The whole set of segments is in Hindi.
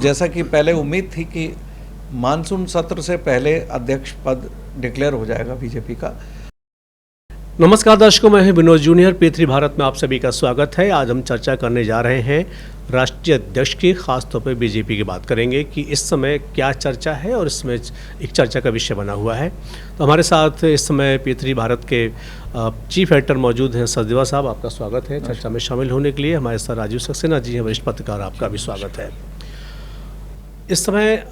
जैसा कि पहले उम्मीद थी कि मानसून सत्र से पहले अध्यक्ष पद डिक्लेयर हो जाएगा बीजेपी का। नमस्कार दर्शकों, मैं हूं विनोद जूनियर। P3 भारत में आप सभी का स्वागत है। आज हम चर्चा करने जा रहे हैं राष्ट्रीय अध्यक्ष की, खासतौर पर बीजेपी की बात करेंगे कि इस समय क्या चर्चा है और इसमें एक चर्चा का विषय बना हुआ है। तो हमारे साथ इस समय P3 भारत के चीफ एडिटर मौजूद हैं सचदेवा साहब, आपका स्वागत है चर्चा में शामिल होने के लिए। हमारे साथ राजीव सक्सेना जी हैं, वरिष्ठ पत्रकार, आपका भी स्वागत है। इस समय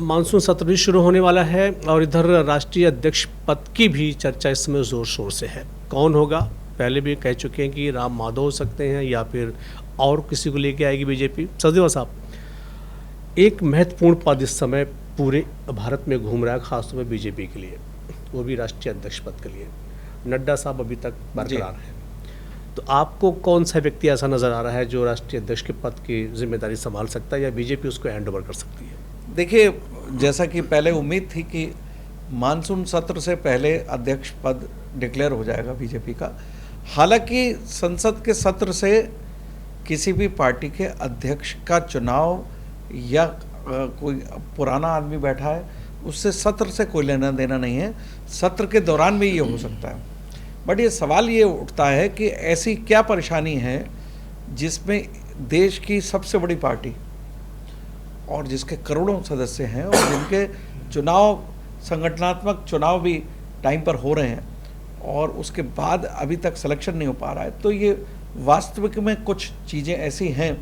मानसून सत्र भी शुरू होने वाला है और इधर राष्ट्रीय अध्यक्ष पद की भी चर्चा इस समय ज़ोर शोर से है। कौन होगा? पहले भी कह चुके हैं कि राम माधव हो सकते हैं या फिर और किसी को लेके आएगी बीजेपी। सचदेवा साहब, एक महत्वपूर्ण पद इस समय पूरे भारत में घूम रहा है, खासतौर पर बीजेपी के लिए, वो भी राष्ट्रीय अध्यक्ष पद के लिए। नड्डा साहब अभी तक बरकरार हैं, तो आपको कौन सा व्यक्ति ऐसा नज़र आ रहा है जो राष्ट्रीय अध्यक्ष के पद की जिम्मेदारी संभाल सकता है या बीजेपी उसको हैंड ओवर कर सकती है? देखिए, जैसा कि पहले उम्मीद थी कि मानसून सत्र से पहले अध्यक्ष पद डिक्लेयर हो जाएगा बीजेपी का। हालांकि संसद के सत्र से किसी भी पार्टी के अध्यक्ष का चुनाव या कोई पुराना आदमी बैठा है उससे सत्र से कोई लेना देना नहीं है। सत्र के दौरान भी ये हो सकता है। बट ये सवाल ये उठता है कि ऐसी क्या परेशानी है जिसमें देश की सबसे बड़ी पार्टी और जिसके करोड़ों सदस्य हैं और जिनके चुनाव, संगठनात्मक चुनाव भी टाइम पर हो रहे हैं और उसके बाद अभी तक सिलेक्शन नहीं हो पा रहा है, तो ये वास्तविक में कुछ चीज़ें ऐसी हैं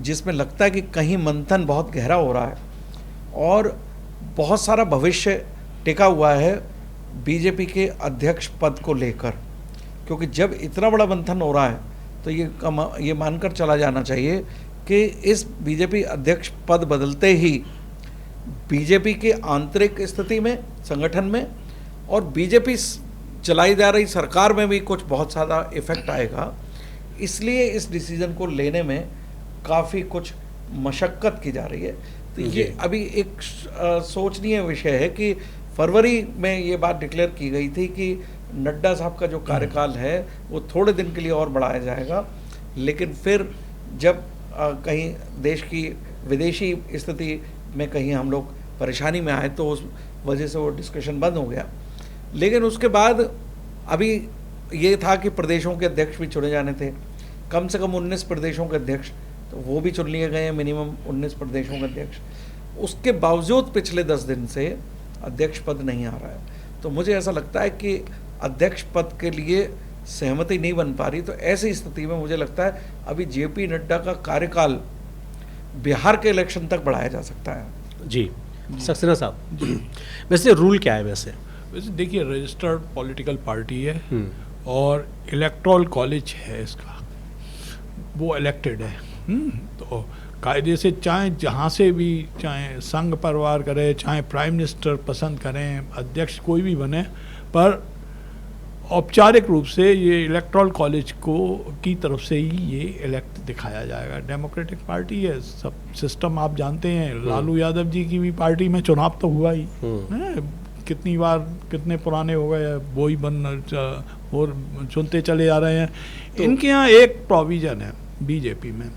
जिसमें लगता है कि कहीं मंथन बहुत गहरा हो रहा है और बहुत सारा भविष्य टिका हुआ है बीजेपी के अध्यक्ष पद को लेकर। क्योंकि जब इतना बड़ा मंथन हो रहा है तो ये मानकर चला जाना चाहिए कि इस बीजेपी अध्यक्ष पद बदलते ही बीजेपी की आंतरिक स्थिति में, संगठन में और बीजेपी चलाई जा रही सरकार में भी कुछ बहुत ज़्यादा इफेक्ट आएगा। इसलिए इस डिसीजन को लेने में काफ़ी कुछ मशक्क़त की जा रही है। तो ये अभी एक सोचनीय विषय है कि फरवरी में ये बात डिक्लेयर की गई थी कि नड्डा साहब का जो कार्यकाल है वो थोड़े दिन के लिए और बढ़ाया जाएगा, लेकिन फिर जब कहीं देश की विदेशी स्थिति में कहीं हम लोग परेशानी में आए तो उस वजह से वो डिस्कशन बंद हो गया। लेकिन उसके बाद अभी ये था कि प्रदेशों के अध्यक्ष भी चुने जाने थे, कम से कम 19 प्रदेशों के अध्यक्ष, तो वो भी चुन लिए गए हैं, मिनिमम 19 प्रदेशों के अध्यक्ष। उसके बावजूद पिछले 10 दिन से अध्यक्ष पद नहीं आ रहा है। तो मुझे ऐसा लगता है कि अध्यक्ष पद के लिए सहमति नहीं बन पा रही। तो ऐसी स्थिति में मुझे लगता है अभी जेपी नड्डा का कार्यकाल बिहार के इलेक्शन तक बढ़ाया जा सकता है। जी सक्सेना साहब, वैसे रूल क्या है? वैसे देखिए, रजिस्टर्ड पॉलिटिकल पार्टी है और इलेक्टोरल कॉलेज है इसका, वो इलेक्टेड है। तो कायदे से चाहे जहाँ से भी, चाहे संघ परिवार करे, चाहे प्राइम मिनिस्टर पसंद करें, अध्यक्ष कोई भी बने, पर औपचारिक रूप से ये इलेक्टोरल कॉलेज की तरफ से ही ये इलेक्ट दिखाया जाएगा। डेमोक्रेटिक पार्टी है, सब सिस्टम आप जानते हैं। लालू यादव जी की भी पार्टी में चुनाव तो हुआ ही कितनी बार, कितने पुराने हो गए, वो ही और चुनते चले जा रहे हैं। तो इनके यहाँ एक प्रोविज़न है बीजेपी में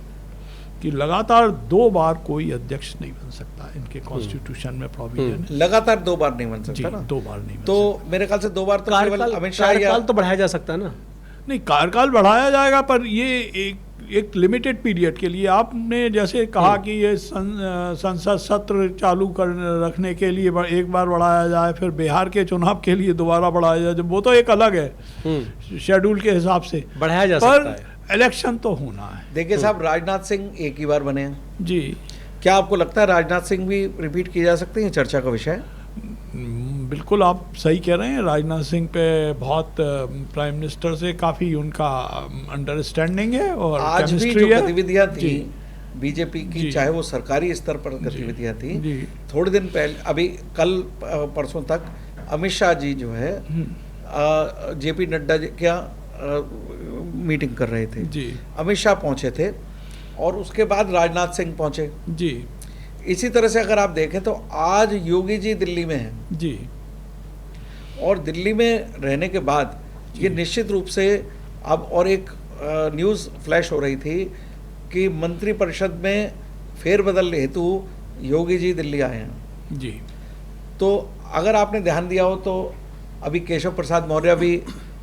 कि लगातार 2 बार कोई अध्यक्ष नहीं बन सकता। इनके कॉन्स्टिट्यूशन में प्रोविजन है। लगातार 2 बार नहीं बन सकता ना? 2 बार नहीं बन तो सकता। मेरे ख्याल से 2 बार तो केवल अमित शाह कार्यकाल तो बढ़ाया जा सकता है ना? नहीं, कार्यकाल बढ़ाया जाएगा, पर ये एक लिमिटेड पीरियड के लिए। आपने जैसे कहा कि ये संसद सत्र चालू कर रखने के लिए एक बार बढ़ाया जाए, फिर बिहार के चुनाव के लिए दोबारा बढ़ाया जाए, वो तो एक अलग है शेड्यूल के हिसाब से बढ़ाया जा सकता है। इलेक्शन तो होना है। देखिए साहब, राजनाथ सिंह एक ही बार बने हैं जी। क्या आपको लगता है राजनाथ सिंह भी रिपीट किए जा सकते हैं? चर्चा का विषय। बिल्कुल आप सही कह रहे हैं। राजनाथ सिंह पे बहुत प्राइम मिनिस्टर से काफ़ी उनका अंडरस्टैंडिंग है और आज भी जो गतिविधियाँ थी बीजेपी की, चाहे वो सरकारी स्तर पर गतिविधियाँ थी, थोड़े दिन पहले, अभी कल परसों तक अमित शाह जी जो है जेपी नड्डा जी क्या मीटिंग कर रहे थे जी। अमित शाह पहुंचे थे और उसके बाद राजनाथ सिंह पहुंचे जी। इसी तरह से अगर आप देखें तो आज योगी जी दिल्ली में हैं जी, और दिल्ली में रहने के बाद ये निश्चित रूप से अब और एक न्यूज़ फ्लैश हो रही थी कि मंत्रिपरिषद में फेरबदल हेतु योगी जी दिल्ली आए हैं। जी। तो अगर आपने ध्यान दिया हो तो अभी केशव प्रसाद मौर्य भी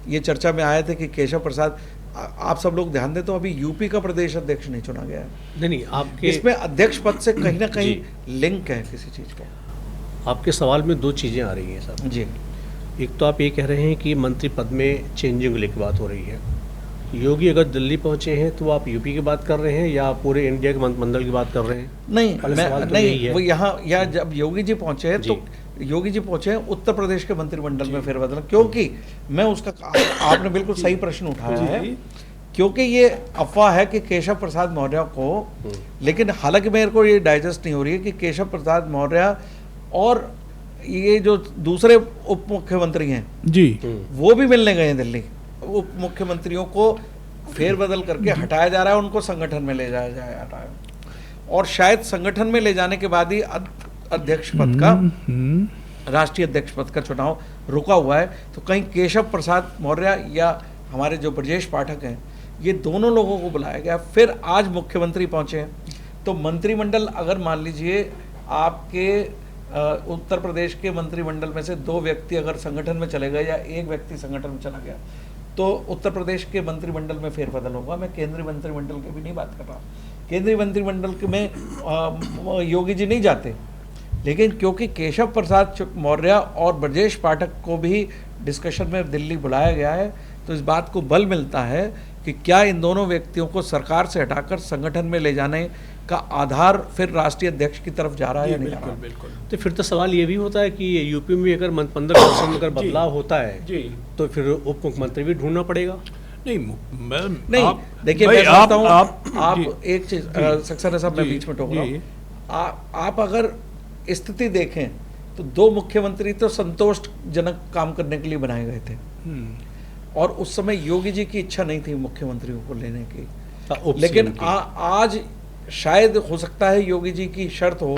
ये चर्चा में आए थे कि केशव प्रसाद, आप सब लोग ध्यान दें तो अभी यूपी का प्रदेश अध्यक्ष नहीं चुना गया है। नहीं, आपके इसमें अध्यक्ष पद से कहीं ना कहीं लिंक है किसी चीज़ का। आपके सवाल में दो चीज़ें आ रही हैं सर जी। एक तो आप ये कह रहे हैं कि मंत्री पद में चेंजिंग लेकर बात हो रही है। योगी अगर दिल्ली पहुंचे हैं तो आप यूपी की बात कर रहे हैं या पूरे इंडिया के मंत्रिमंडल की बात कर रहे हैं? नहीं, पहले सवाल तो नहीं, यही है। वो यहाँ जब योगी जी पहुंचे हैं तो योगी जी पहुंचे हैं उत्तर प्रदेश के मंत्रिमंडल में फेरबदल, क्योंकि मैं उसका आपने बिल्कुल सही प्रश्न उठाया है, क्योंकि ये अफवाह है कि केशव प्रसाद मौर्य को, लेकिन हालांकि मेरे को ये डाइजेस्ट नहीं हो रही है कि केशव प्रसाद मौर्य और ये जो दूसरे उप मुख्यमंत्री हैं जी वो भी मिलने गए हैं दिल्ली। उप मुख्यमंत्रियों को फेरबदल करके हटाया जा रहा है, उनको संगठन में ले जाया जा रहा है, और शायद संगठन में ले जाने के बाद ही अध्यक्ष पद का, राष्ट्रीय अध्यक्ष पद का चुनाव रुका हुआ है। तो कहीं केशव प्रसाद मौर्य या हमारे जो ब्रजेश पाठक हैं, ये दोनों लोगों को बुलाया गया। फिर आज मुख्यमंत्री पहुंचे हैं, तो मंत्रिमंडल अगर मान लीजिए आपके उत्तर प्रदेश के मंत्रिमंडल में से 2 व्यक्ति अगर संगठन में चले गए या 1 व्यक्ति संगठन में चला गया, तो उत्तर प्रदेश के मंत्रिमंडल में फेरबदल होगा। मैं केंद्रीय मंत्रिमंडल की भी नहीं बात कर रहा। केंद्रीय मंत्रिमंडल में योगी जी नहीं जाते, लेकिन क्योंकि केशव प्रसाद मौर्य और ब्रजेश पाठक को भी डिस्कशन में दिल्ली बुलाया गया है, तो इस बात को बल मिलता है कि क्या इन दोनों व्यक्तियों को सरकार से हटाकर संगठन में ले जाने का आधार फिर राष्ट्रीय अध्यक्ष की तरफ जा रहा है या नहीं जा रहा। बिल्कुल। तो फिर तो सवाल ये भी होता है कि यूपी में अगर 15% अगर बदलाव होता है जी तो फिर उप मुख्यमंत्री भी ढूंढना पड़ेगा। नहीं, देखिए मैं समझता हूँ आप एक चीज सक्सेना साहब, मैं बीच में टोक रहा हूँ। आप अगर स्थिति देखें तो 2 मुख्यमंत्री तो संतोषजनक काम करने के लिए बनाए गए थे, और उस समय योगी जी की इच्छा नहीं थी मुख्यमंत्रियों को लेने की। लेकिन आज शायद हो सकता है योगी जी की शर्त हो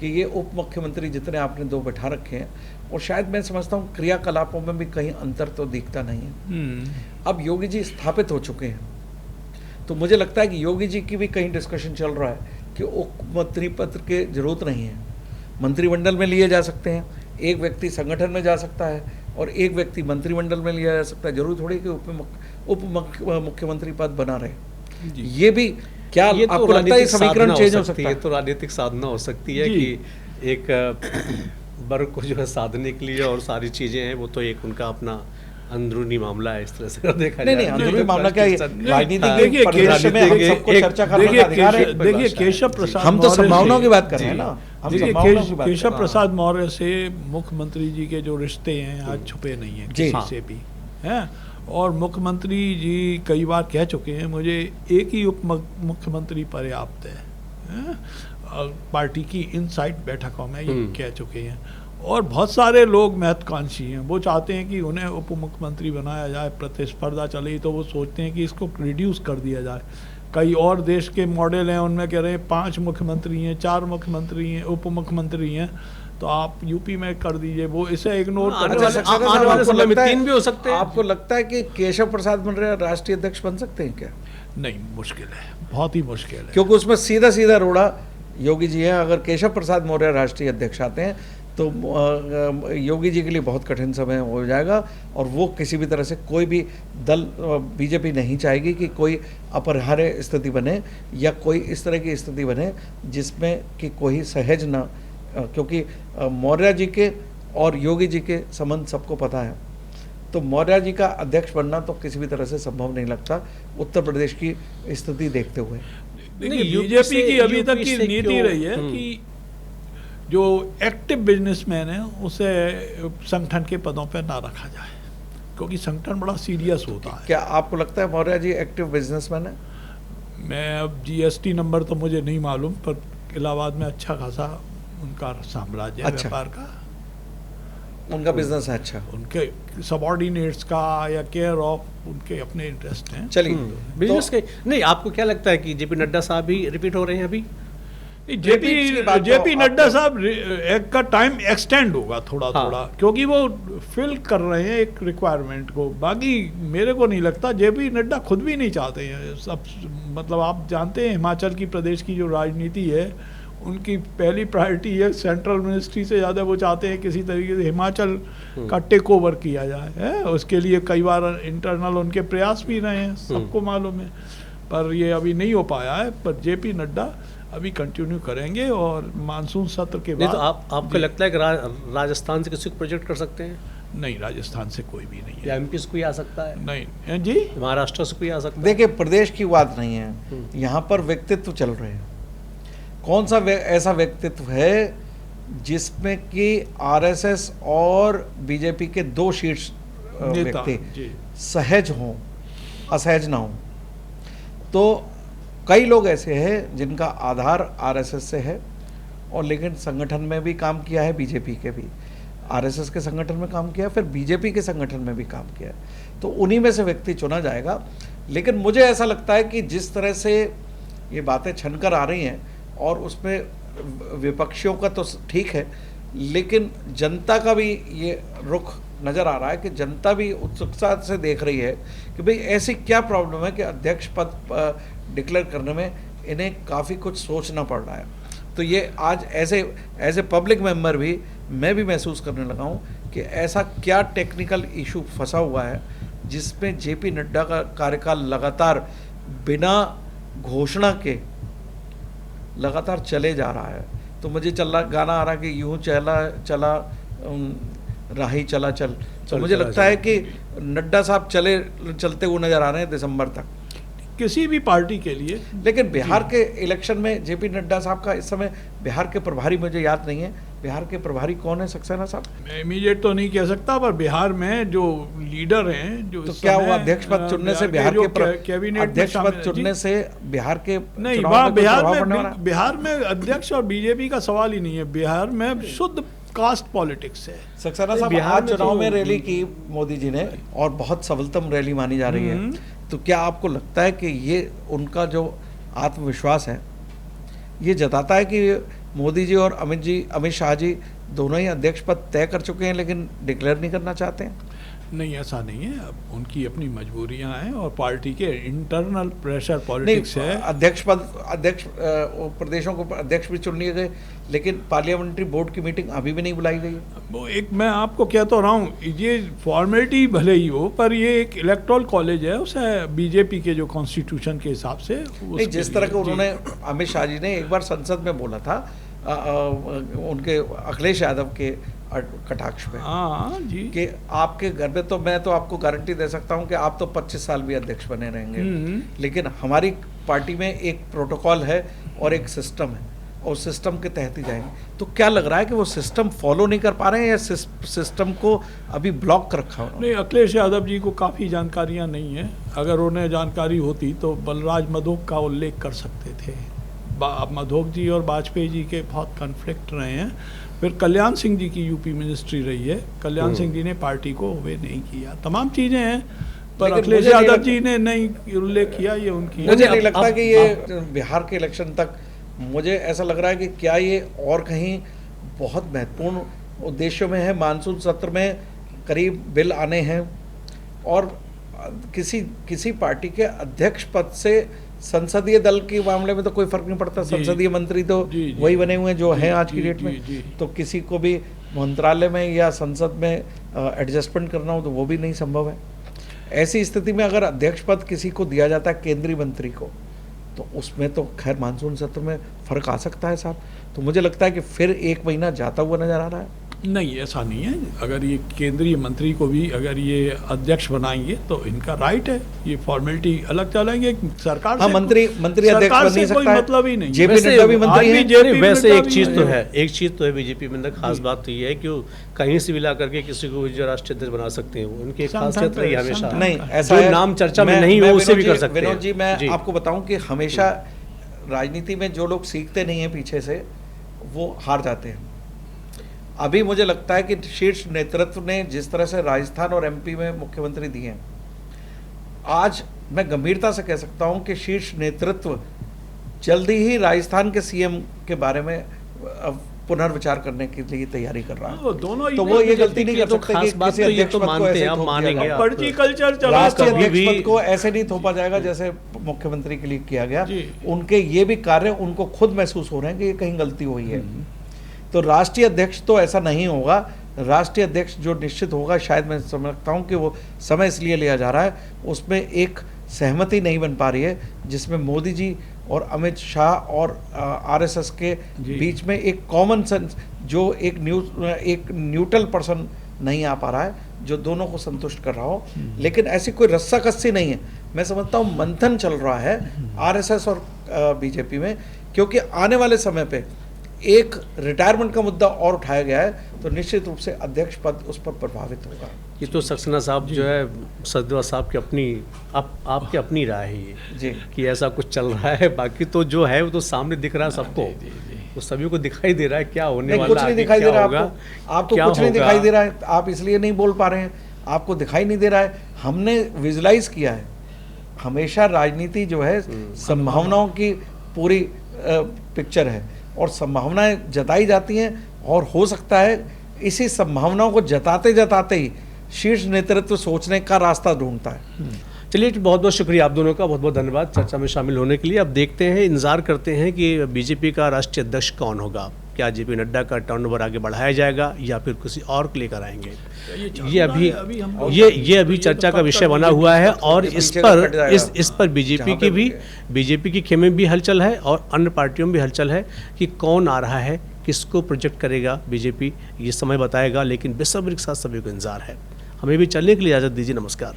कि ये उप मुख्यमंत्री जितने आपने 2 बैठा रखे हैं, और शायद मैं समझता हूँ क्रियाकलापों में भी कहीं अंतर तो दिखता नहीं है। अब योगी जी स्थापित हो चुके हैं, तो मुझे लगता है कि योगी जी की भी कहीं डिस्कशन चल रहा है कि उप मंत्री पद की जरूरत नहीं है, मंत्रिमंडल में लिए जा सकते हैं, एक व्यक्ति संगठन में जा सकता है और एक व्यक्ति मंत्रिमंडल में लिया जा सकता है। जरूरी थोड़ी कि उप मुख्यमंत्री पद बना रहे। ये भी क्या ये तो आपको लगता है समीकरण चेंज हो सकता है? ये तो राजनीतिक साधना हो सकती है कि एक वर्ग को जो है साधने के लिए, और सारी चीजें हैं वो तो एक उनका अपना अंदरूनी मामला है, इस तरह से देखा जाए। नहीं, अंदरूनी मामला क्या है, राजनीतिक देखिए चर्चा करने का अधिकार है। देखिए केशव प्रसाद, हम तो संभावनाओं की बात कर रहे हैं ना। देखिए केशव प्रसाद मौर्य से मुख्यमंत्री जी के जो रिश्ते हैं आज छुपे नहीं है किसी से भी, हैं। और मुख्यमंत्री जी कई बार कह चुके हैं मुझे एक ही उप मुख्यमंत्री पर्याप्त है, पार्टी की इनसाइड बैठकों में ये कह चुके हैं। और बहुत सारे लोग महत्वाकांक्षी हैं, वो चाहते हैं कि उन्हें उप मुख्यमंत्री बनाया जाए। प्रतिस्पर्धा चली तो वो सोचते हैं कि इसको रिड्यूस कर दिया जाए। कई और देश के मॉडल हैं, उनमें कह रहे हैं 5 मुख्यमंत्री हैं, 4 मुख्यमंत्री हैं, उप मुख्यमंत्री हैं, तो आप यूपी में कर दीजिए। वो इसे इग्नोर करने वाले समय में 3 भी हो सकते हैं। आपको लगता है कि केशव प्रसाद मौर्य राष्ट्रीय अध्यक्ष बन सकते हैं क्या? नहीं, मुश्किल है, बहुत ही मुश्किल है, क्योंकि उसमें सीधा सीधा रोड़ा योगी जी हैं। अगर केशव प्रसाद मौर्य राष्ट्रीय अध्यक्ष आते हैं तो योगी जी के लिए बहुत कठिन समय हो जाएगा, और वो किसी भी तरह से कोई भी दल, बीजेपी नहीं चाहेगी कि कोई अपरिहार्य स्थिति बने या कोई इस तरह की स्थिति बने जिसमें कि कोई सहज ना, क्योंकि मौर्य जी के और योगी जी के संबंध सबको पता है। तो मौर्य जी का अध्यक्ष बनना तो किसी भी तरह से संभव नहीं लगता उत्तर प्रदेश की स्थिति देखते हुए। बीजेपी की अभी तक की नीति रही है कि जो एक्टिव बिजनेसमैन है उसे संगठन के पदों पर ना रखा जाए, क्योंकि संगठन बड़ा सीरियस होता है। क्या आपको लगता है मौर्य जी एक्टिव बिजनेसमैन है? मैं अब जीएसटी नंबर तो मुझे नहीं मालूम, पर इलाहाबाद में अच्छा खासा उनका साम्राज्य है, व्यापार का, उनका बिजनेस है अच्छा, उनके सबऑर्डिनेट्स का या केयर ऑफ उनके अपने इंटरेस्ट हैं। चलिए बिजनेस के नहीं, आपको क्या लगता है कि जेपी नड्डा साहब भी रिपीट हो रहे हैं अभी? जेपी नड्डा साहब एक का टाइम एक्सटेंड होगा थोड़ा थोड़ा, क्योंकि वो फिल कर रहे हैं एक रिक्वायरमेंट को। बाकी मेरे को नहीं लगता, जेपी नड्डा खुद भी नहीं चाहते हैं सब। मतलब आप जानते हैं हिमाचल की प्रदेश की जो राजनीति है उनकी पहली प्रायोरिटी है सेंट्रल मिनिस्ट्री से ज़्यादा वो चाहते हैं किसी तरीके से हिमाचल का टेक ओवर किया जाए है। उसके लिए कई बार इंटरनल उनके प्रयास भी रहे हैं, सबको मालूम है, पर ये अभी नहीं हो पाया है। पर जेपी नड्डा अभी कंटिन्यू करेंगे और मानसून सत्र के नहीं बाद। तो आपको लगता है कि राजस्थान से किसी को प्रोजेक्ट कर सकते हैं? नहीं, राजस्थान से कोई भी नहीं है। या एमपी से कोई आ सकता है? नहीं जी, महाराष्ट्र से कोई आ सकता है? देखिए, प्रदेश की बात नहीं है, यहाँ पर व्यक्तित्व चल रहे हैं। कौन सा ऐसा व्यक्तित्व है जिसमें कि आरएसएस और बीजेपी के दो शीर्ष व्यक्ति सहज हों, असहज ना हों? तो कई लोग ऐसे हैं जिनका आधार आरएसएस से है और लेकिन संगठन में भी काम किया है, बीजेपी के भी, आरएसएस के संगठन में काम किया, फिर बीजेपी के संगठन में भी काम किया है। तो उन्हीं में से व्यक्ति चुना जाएगा। लेकिन मुझे ऐसा लगता है कि जिस तरह से ये बातें छनकर आ रही हैं और उसमें विपक्षियों का तो ठीक है, लेकिन जनता का भी ये रुख नज़र आ रहा है कि जनता भी उत्सुकता से देख रही है कि भाई ऐसी क्या प्रॉब्लम है कि अध्यक्ष पद डिक्लेयर करने में इन्हें काफ़ी कुछ सोचना पड़ रहा है। तो ये आज एज ए पब्लिक मेंबर भी मैं भी महसूस करने लगा हूँ कि ऐसा क्या टेक्निकल इशू फंसा हुआ है जिसमें जेपी नड्डा का कार्यकाल लगातार बिना घोषणा के लगातार चले जा रहा है। तो मुझे गाना आ रहा कि यूं चला राही चला तो मुझे लगता है कि नड्डा साहब चलते हुए नजर आ रहे हैं दिसंबर तक किसी भी पार्टी के लिए। लेकिन बिहार के इलेक्शन में जेपी नड्डा साहब का इस समय बिहार के प्रभारी मुझे याद नहीं है, बिहार के प्रभारी कौन है सक्सेना साहब? मैं इमीडिएट तो नहीं कह सकता, पर बिहार में जो लीडर हैं जो तो क्या वो अध्यक्ष पद चुनने से बिहार के कैबिनेट अध्यक्ष पद चुनने से बिहार के नहीं, बिहार में अध्यक्ष और बीजेपी का सवाल ही नहीं है। बिहार में शुद्ध कास्ट पॉलिटिक्स है। सक्सेना साहब, आज चुनाव में रैली की मोदी जी ने और बहुत सफलतम रैली मानी जा रही है। तो क्या आपको लगता है कि ये उनका जो आत्मविश्वास है ये जताता है कि मोदी जी और अमित शाह जी दोनों ही अध्यक्ष पद तय कर चुके हैं लेकिन डिक्लेयर नहीं करना चाहते हैं? नहीं, ऐसा नहीं है। अब उनकी अपनी मजबूरियां हैं और पार्टी के इंटरनल प्रेशर पॉलिटिक्स है। अध्यक्ष प्रदेशों को अध्यक्ष भी चुन लिए गए लेकिन पार्लियामेंट्री बोर्ड की मीटिंग अभी भी नहीं बुलाई गई। वो एक मैं आपको कह तो रहा हूँ, ये फॉर्मेलिटी भले ही हो पर ये एक इलेक्टोरल कॉलेज है, उसे बीजेपी के जो कॉन्स्टिट्यूशन के हिसाब से नहीं, जिस तरह के उन्होंने अमित शाह जी ने एक बार संसद में बोला था उनके अखिलेश यादव के कटाक्ष में, हाँ जी, कि आपके घर में तो मैं तो आपको गारंटी दे सकता हूं कि आप तो 25 साल भी अध्यक्ष बने रहेंगे, लेकिन हमारी पार्टी में एक प्रोटोकॉल है और एक सिस्टम है और सिस्टम के तहत ही जाएंगे। तो क्या लग रहा है कि वो सिस्टम फॉलो नहीं कर पा रहे हैं या सिस्टम को अभी ब्लॉक कर रखा है? नहीं, अखिलेश यादव जी को काफ़ी जानकारियाँ नहीं है। अगर उन्हें जानकारी होती तो बलराज मधोक का उल्लेख कर सकते थे। मधोक जी और वाजपेयी जी के बहुत कन्फ्लिक्ट रहे हैं। फिर कल्याण सिंह जी की यूपी मिनिस्ट्री रही है, कल्याण सिंह जी ने पार्टी को वे नहीं किया, तमाम चीज़ें हैं, पर अखिलेश यादव जी ने नहीं उल्लेख किया। ये उनकी मुझे नहीं लगता कि ये बिहार के इलेक्शन तक, मुझे ऐसा लग रहा है कि क्या ये और कहीं बहुत महत्वपूर्ण उद्देश्यों में है। मानसून सत्र में करीब बिल आने हैं और किसी पार्टी के अध्यक्ष पद से संसदीय दल के मामले में तो कोई फर्क नहीं पड़ता, संसदीय मंत्री तो वही बने हुए हैं जो हैं आज की डेट में। तो किसी को भी मंत्रालय में या संसद में एडजस्टमेंट करना हो तो वो भी नहीं संभव है। ऐसी स्थिति में अगर अध्यक्ष पद किसी को दिया जाता है केंद्रीय मंत्री को, तो उसमें तो खैर मानसून सत्र में फर्क आ सकता है साहब। तो मुझे लगता है कि फिर एक महीना जाता हुआ नजर आ रहा है। नहीं, ऐसा नहीं है। अगर ये केंद्रीय मंत्री को भी अगर ये अध्यक्ष बनाएंगे तो इनका राइट है, ये फॉर्मेलिटी अलग चलाएंगे। सरकार हाँ, मंत्री अध्यक्ष बन नहीं सकता है, मतलब ही नहीं। जेपी नड्डा भी मंत्री हैं। वैसे एक चीज तो है बीजेपी में खास बात तो ये है कि कहीं से भी ला करके किसी को जो राष्ट्रीय अध्यक्ष बना सकते हैं, उनकी खासियत रही हमेशा। नहीं, ऐसा जो नाम चर्चा में नहीं हो उसे भी कर सकते हैं। विनोद जी, मैं आपको बताऊं कि हमेशा राजनीति में जो लोग सीखते नहीं है पीछे से, वो हार जाते हैं। अभी मुझे लगता है कि शीर्ष नेतृत्व ने जिस तरह से राजस्थान और एमपी में मुख्यमंत्री दिए हैं, आज मैं गंभीरता से कह सकता हूं कि शीर्ष नेतृत्व जल्दी ही राजस्थान के सीएम के बारे में पुनर्विचार करने के लिए तैयारी कर रहा है। वो दोनों तो वो ये गलती नहीं कर सकते कि किसी अध्यक्ष पद को ऐसे थोप दिया गया। पर्ची कल्चर चला राष्ट्रीय कभी अध्यक्ष भी- पद को ऐसे नहीं थोपा जाएगा जैसे मुख्यमंत्री के लिए किया गया। जी। उनके ये भी कार्य उनको खुद महसूस हो रहे हैं कि ये कहीं गलती हुई है। तो राष्ट्रीय अध्यक्ष तो ऐसा नहीं होगा। राष्ट्रीय अध्यक्ष जो निश्चित होगा, शायद मैं समझता हूँ कि वो समय इसलिए लिया जा रहा है, उसमें एक सहमति नहीं बन पा रही है जिसमें मोदी जी और अमित शाह और आरएसएस के जी। बीच में एक कॉमन सेंस, जो एक न्यूट्रल पर्सन नहीं आ पा रहा है जो दोनों को संतुष्ट कर रहा हो। लेकिन ऐसी कोई रस्साकस्सी नहीं है। मैं समझता हूँ मंथन चल रहा है आरएसएस और बीजेपी में, क्योंकि आने वाले समय पे एक रिटायरमेंट का मुद्दा और उठाया गया है, तो निश्चित रूप से अध्यक्ष पद उस पर प्रभावित होगा। ये तो सक्सेना साहब जो है सचदेवा साहब की अपनी आपकी अपनी राय है ये जी। कि ऐसा कुछ चल रहा है। बाकी तो जो है वो तो सामने दिख रहा है सबको, तो सभी को दिखाई दे रहा है क्या होने नहीं, वाला कुछ नहीं आगे दिखाई क्या दे रहा होगा, आपको क्या कुछ नहीं होगा। दिखाई दे रहा है। आप इसलिए नहीं बोल पा रहे हैं, आपको दिखाई नहीं दे रहा है। हमने विजुलाइज किया है। हमेशा राजनीति जो है संभावनाओं की पूरी पिक्चर है और संभावनाएं जताई जाती हैं, और हो सकता है इसी संभावनाओं को जताते जताते ही शीर्ष नेतृत्व सोचने का रास्ता ढूंढता है। चलिए, बहुत बहुत शुक्रिया आप दोनों का, बहुत बहुत धन्यवाद चर्चा में शामिल होने के लिए। अब देखते हैं, इंतजार करते हैं कि बीजेपी का राष्ट्रीय अध्यक्ष कौन होगा। क्या जेपी नड्डा का टर्नओवर आगे बढ़ाया जाएगा या फिर किसी और को लेकर आएंगे, ये अभी चर्चा का विषय बना हुआ है। और इस पर बीजेपी की खेमे भी हलचल है और अन्य पार्टियों में भी हलचल है कि कौन आ रहा है, किसको प्रोजेक्ट करेगा बीजेपी, ये समय बताएगा। लेकिन बेसब्री के साथ सभी को इंतजार है। हमें भी चलने के लिए इजाज़त दीजिए। नमस्कार।